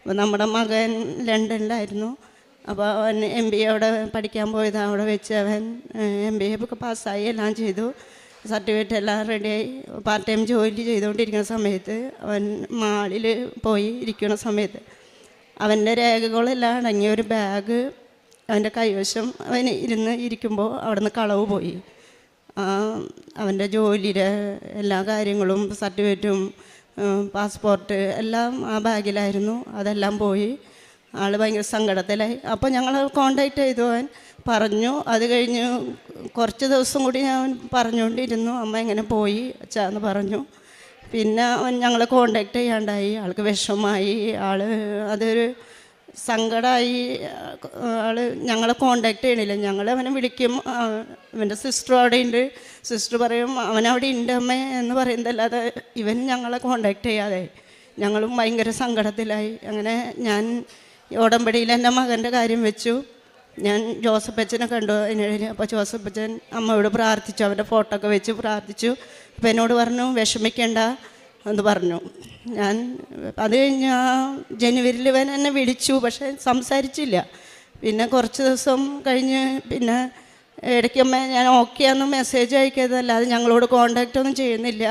അപ്പോൾ നമ്മുടെ മകൻ ലണ്ടനിലായിരുന്നു. അപ്പോൾ അവൻ MBA അവിടെ പഠിക്കാൻ പോയത്. അവിടെ വെച്ച് അവൻ MBA ഒക്കെ പാസ്സായി എല്ലാം ചെയ്തു, സർട്ടിഫിക്കറ്റ് എല്ലാം റെഡിയായി. പാർട്ട് ടൈം ജോലി ചെയ്തുകൊണ്ടിരിക്കുന്ന സമയത്ത് അവൻ മാളിൽ പോയി ഇരിക്കുന്ന സമയത്ത് അവൻ്റെ രേഖകളെല്ലാം അടങ്ങിയ ഒരു ബാഗ് അവൻ്റെ കൈവശം അവൻ ഇരിക്കുമ്പോൾ അവിടെ നിന്ന് കളവ് പോയി. അവൻ്റെ ജോലിയുടെ എല്ലാ കാര്യങ്ങളും സർട്ടിഫിക്കറ്റും പാസ്പോർട്ട് എല്ലാം ആ ബാഗിലായിരുന്നു. അതെല്ലാം പോയി. ആൾ ഭയങ്കര സങ്കടത്തിലായി. അപ്പോൾ ഞങ്ങൾ കോണ്ടാക്ട് ചെയ്തു. അവൻ പറഞ്ഞു. അത് കഴിഞ്ഞ് കുറച്ച് ദിവസം കൂടി ഞാൻ പറഞ്ഞുകൊണ്ടിരുന്നു, അമ്മ എങ്ങനെ പോയി അച്ഛാന്ന് പറഞ്ഞു. പിന്നെ അവൻ ഞങ്ങളെ കോണ്ടാക്ട് ചെയ്യാണ്ടായി. ആൾക്ക് വിഷമമായി. അതൊരു സങ്കടമായി. ഞങ്ങളെ കോണ്ടാക്ട് ചെയ്യണില്ല. ഞങ്ങൾ അവനെ വിളിക്കും. ഇവൻ്റെ സിസ്റ്റർ അവിടെ ഉണ്ട്. സിസ്റ്റർ പറയും അവനവിടെ ഉണ്ട് അമ്മേ എന്ന് പറയുന്നതല്ലാതെ ഇവൻ ഞങ്ങളെ കോണ്ടാക്ട് ചെയ്യാതെ ഞങ്ങളും ഭയങ്കര സങ്കടത്തിലായി. അങ്ങനെ ഞാൻ ഉടമ്പടിയിൽ എൻ്റെ മകൻ്റെ കാര്യം വെച്ചു. ഞാൻ ജോസഫ് അച്ഛനെ കണ്ടു അതിനിടയിൽ. അപ്പോൾ ജോസഫ് അച്ഛൻ അമ്മയോട് പ്രാർത്ഥിച്ചു, അവൻ്റെ ഫോട്ടോ ഒക്കെ വെച്ച് പ്രാർത്ഥിച്ചു. അപ്പോൾ എന്നോട് പറഞ്ഞു വിഷമിക്കേണ്ട എന്ന് പറഞ്ഞു. ഞാൻ അത് കഴിഞ്ഞ് ജനുവരിയിൽ ഇവൻ എന്നെ വിളിച്ചു, പക്ഷേ സംസാരിച്ചില്ല. പിന്നെ കുറച്ച് ദിവസം കഴിഞ്ഞ് പിന്നെ ഇടയ്ക്കമ്മ ഞാൻ ഓക്കെ ആണെന്ന് മെസ്സേജ് അയക്കാതല്ലാതെ ഞങ്ങളോട് കോണ്ടാക്റ്റ് ഒന്നും ചെയ്യുന്നില്ല.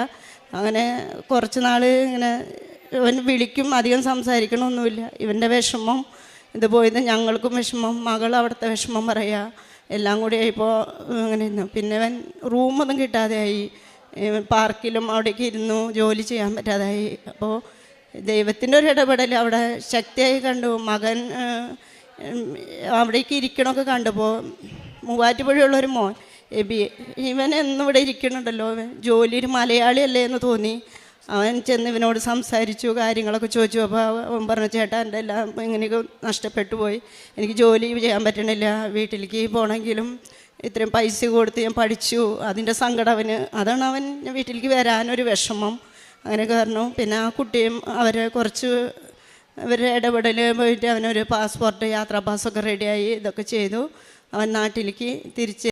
അങ്ങനെ കുറച്ച് നാൾ ഇങ്ങനെ ഇവൻ വിളിക്കും, അധികം സംസാരിക്കണമൊന്നുമില്ല. ഇവൻ്റെ വിഷമം ഇത് പോയത് ഞങ്ങൾക്കും വിഷമം, മകൾ അവിടുത്തെ വിഷമം പറയുക, എല്ലാം കൂടി ആയിപ്പോൾ അങ്ങനെ ഇരുന്നു. പിന്നെ ഇവൻ റൂമൊന്നും കിട്ടാതെയായി. പാർക്കിലും അവിടേക്ക് ഇരുന്നു, ജോലി ചെയ്യാൻ പറ്റാതായി. അപ്പോൾ ദൈവത്തിൻ്റെ ഒരു ഇടപെടൽ അവിടെ ശക്തിയായി കണ്ടു. മകൻ അവിടേക്ക് ഇരിക്കണമൊക്കെ കണ്ടപ്പോൾ മൂവാറ്റുപുഴയുള്ളൊരു മോൻ ഇവൻ എന്നും ഇവിടെ ഇരിക്കണുണ്ടല്ലോ, ജോലി ഒരു മലയാളിയല്ലേ എന്ന് തോന്നി. അവൻ ചെന്ന് ഇവനോട് സംസാരിച്ചു, കാര്യങ്ങളൊക്കെ ചോദിച്ചു. അപ്പോൾ അവൻ പറഞ്ഞു ചേട്ടാ എൻ്റെ എല്ലാം ഇങ്ങനെയൊക്കെ നഷ്ടപ്പെട്ടു പോയി, എനിക്ക് ജോലി ചെയ്യാൻ പറ്റണില്ല, വീട്ടിലേക്ക് പോകണമെങ്കിലും ഇത്രയും പൈസ കൊടുത്ത് ഞാൻ പഠിച്ചു, അതിൻ്റെ സങ്കടം അവന്. അതാണ് അവൻ വീട്ടിലേക്ക് വരാനൊരു വിഷമം. അങ്ങനെ കാരണം പിന്നെ ആ കുട്ടിയും അവരെ കുറച്ച് അവരുടെ ഇടപെടൽ പോയിട്ട് അവനൊരു പാസ്പോർട്ട് യാത്രാ പാസ്സൊക്കെ റെഡിയായി ഇതൊക്കെ ചെയ്തു. അവൻ നാട്ടിലേക്ക് തിരിച്ച്